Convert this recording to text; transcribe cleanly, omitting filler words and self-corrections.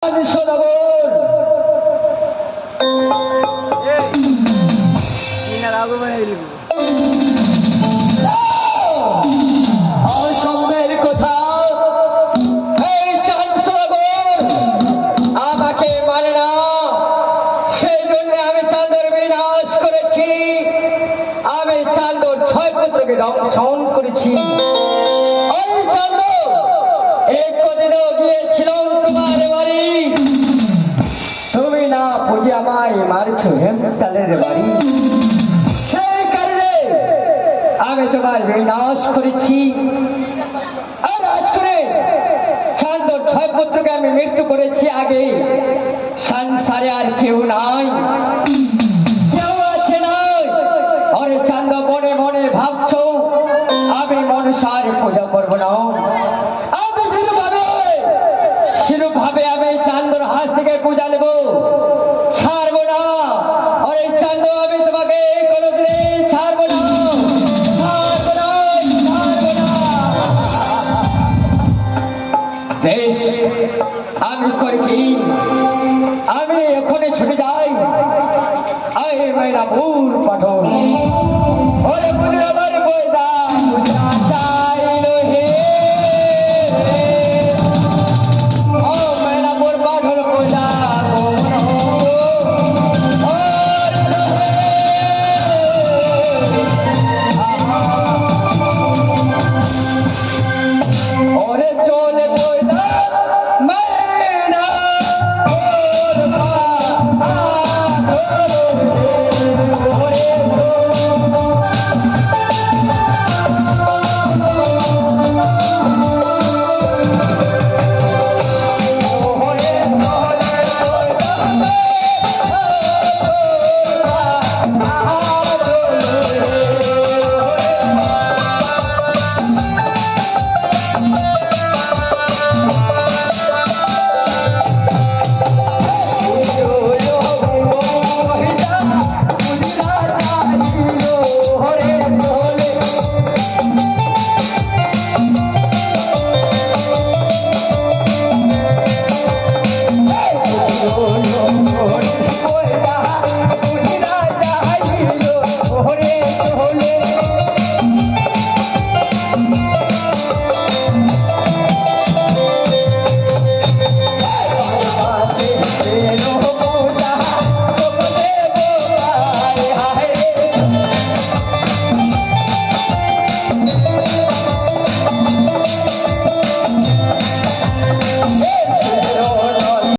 আমাকে মানে না, সেই জন্য আমি চাঁদের বিনাশ করেছি। আমি চাঁদর ছয় পুত্রকে দংশন করেছি। চাঁদ একদিনও গিয়েছিলাম তোমার বাড়ি, তুমি না বুঝে আমায় মারছো হেমতালের বাড়ি। সেই কারণে আমি তোমার বিনাশ করেছি। আর আজ করে চাঁদর ছয় পুত্রকে আমি মৃত্যু করেছি। আগে সংসারে আর কেউ নাই, কেউ আছে নাই। আরে চাঁদ মনে মনে ভাবছো আমি মনসার পূজা করবো না। আমি সেরূপভাবে আমি চাঁদর হাত থেকে পূজা নেব, ছাড়বো না। আরে চাঁদ আমি তোমাকে কোনোদিনে ছাড়বো না, ছাড়বো না, ছাড়বো না। বেশ, আমি করি কি, আমি এখনই ছুটে যাই। আয় মাইনাপুর পাঠন, ওরে বুঝে আমার বইদা বুঝা চাইল হে। ও মাইনাপুর পাঠন বইদা ওরে চলে বইদা মাইনা ওর মা